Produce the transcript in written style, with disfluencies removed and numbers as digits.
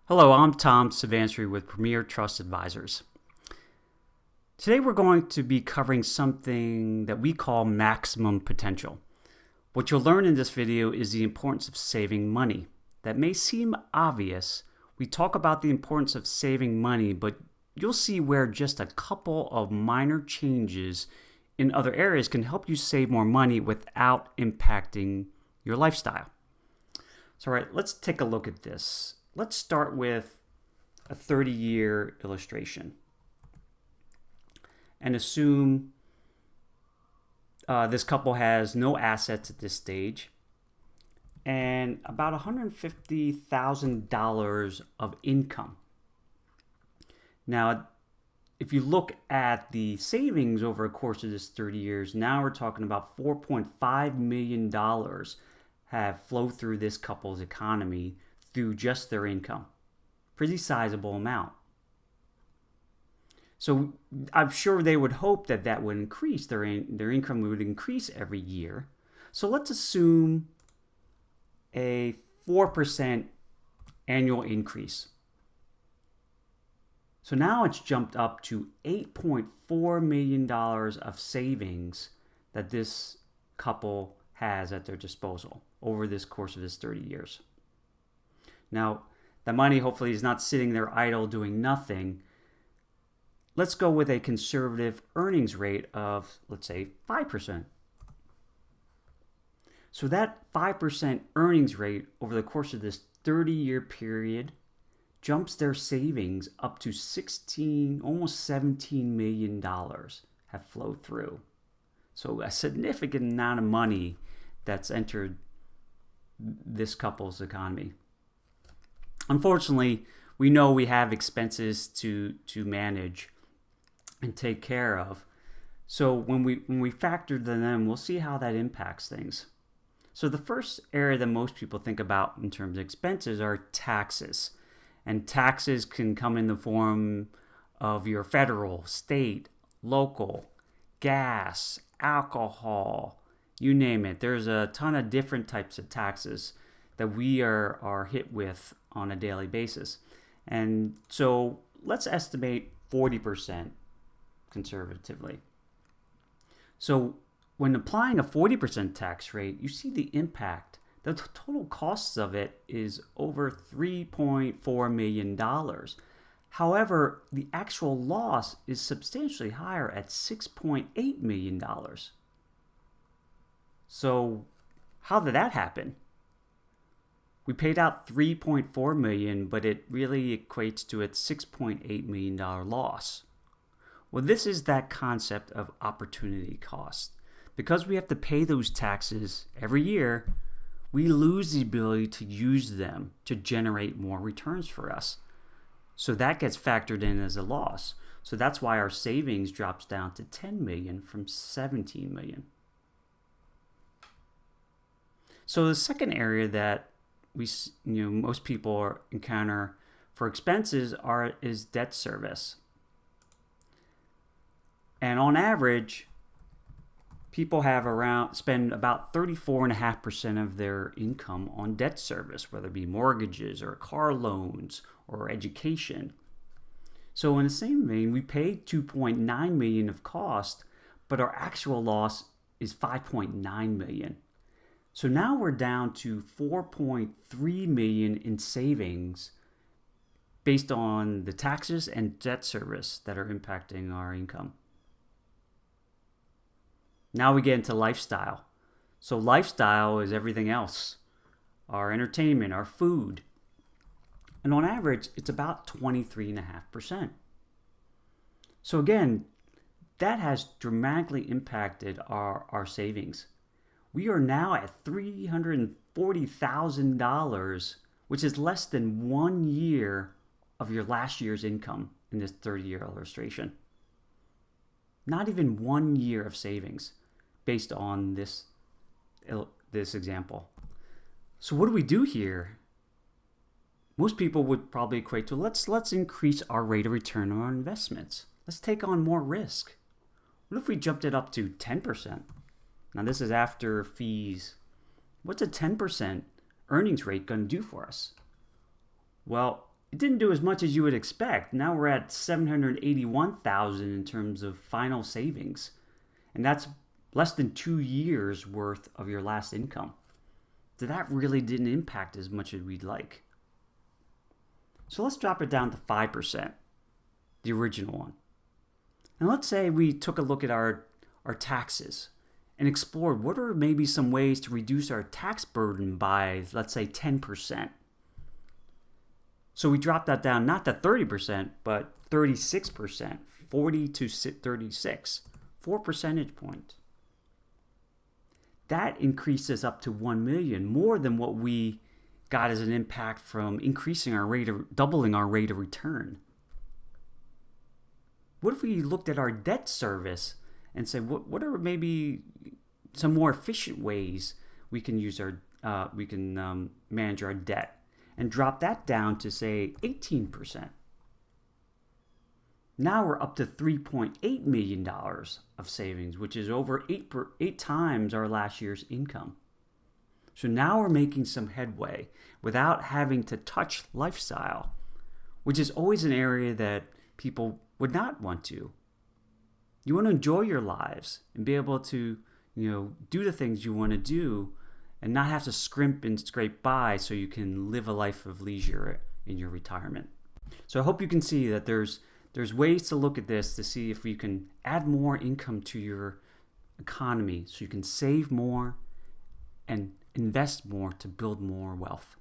Hello, I'm Tom Suvansri with Premier Trust Advisors. Today we're going to be covering something that we call maximum potential. What you'll learn in this video is the importance of saving money. That may seem obvious. We talk about the importance of saving money, but you'll see where just a couple of minor changes in other areas can help you save more money without impacting your lifestyle. So, all right, let's take a look at this. Let's start with a 30-year illustration and assume this couple has no assets at this stage and about $150,000 of income. Now, if you look at the savings over a course of this 30 years, now we're talking about $4.5 million have flowed through this couple's economy through just their income. Pretty sizable amount. So I'm sure they would hope that that would increase, their income would increase every year. So let's assume a 4% annual increase. So now it's jumped up to $8.4 million of savings that this couple has at their disposal over this course of this 30 years. Now, the money hopefully is not sitting there idle doing nothing. Let's go with a conservative earnings rate of, let's say, 5%. So that 5% earnings rate over the course of this 30-year period jumps their savings up to almost $17 million have flowed through. So a significant amount of money that's entered this couple's economy. Unfortunately, we know we have expenses to manage and take care of. So when we factor them in, we'll see how that impacts things. So the first area that most people think about in terms of expenses are taxes. And taxes can come in the form of your federal, state, local, gas, alcohol, you name it. There's a ton of different types of taxes that we are hit with on a daily basis. And so let's estimate 40% conservatively. So when applying a 40% tax rate, you see the impact. The total costs of it is over $3.4 million. However, the actual loss is substantially higher at $6.8 million. So how did that happen? We paid out $3.4 million, but it really equates to a $6.8 million loss. Well, this is that concept of opportunity cost. Because we have to pay those taxes every year, we lose the ability to use them to generate more returns for us. So that gets factored in as a loss. So that's why our savings drops down to $10 million from $17 million. So the second area that most people encounter for expenses is debt service. And on average, people spend about 34.5% of their income on debt service, whether it be mortgages or car loans or education. So in the same vein, we pay $2.9 million of cost, but our actual loss is $5.9 million. So now we're down to $4.3 million in savings based on the taxes and debt service that are impacting our income. Now we get into lifestyle. So lifestyle is everything else. Our entertainment, our food. And on average, it's about 23.5%. So again, that has dramatically impacted our savings. We are now at $340,000, which is less than 1 year of your last year's income in this 30-year illustration. Not even 1 year of savings based on this example. So what do we do here? Most people would probably equate to let's increase our rate of return on our investments. Let's take on more risk. What if we jumped it up to 10%? Now this is after fees. What's a 10% earnings rate going to do for us? Well, it didn't do as much as you would expect. Now we're at 781,000 in terms of final savings. And that's less than 2 years worth of your last income. So that really didn't impact as much as we'd like. So let's drop it down to 5%, the original one. And let's say we took a look at our taxes and explored what are maybe some ways to reduce our tax burden by, let's say, 10%. So we dropped that down not to 30%, but 36%, 40 to 36, 4 percentage points. That increases up to 1 million, more than what we got as an impact from doubling our rate of return. What if we looked at our debt service and said, what are maybe some more efficient ways we can manage our debt, and drop that down to, say, 18%. Now we're up to $3.8 million of savings, which is over 8 times our last year's income. So now we're making some headway without having to touch lifestyle, which is always an area that people would not want to. You want to enjoy your lives and be able to, do the things you want to do and not have to scrimp and scrape by so you can live a life of leisure in your retirement. So I hope you can see that there's ways to look at this to see if you can add more income to your economy so you can save more and invest more to build more wealth.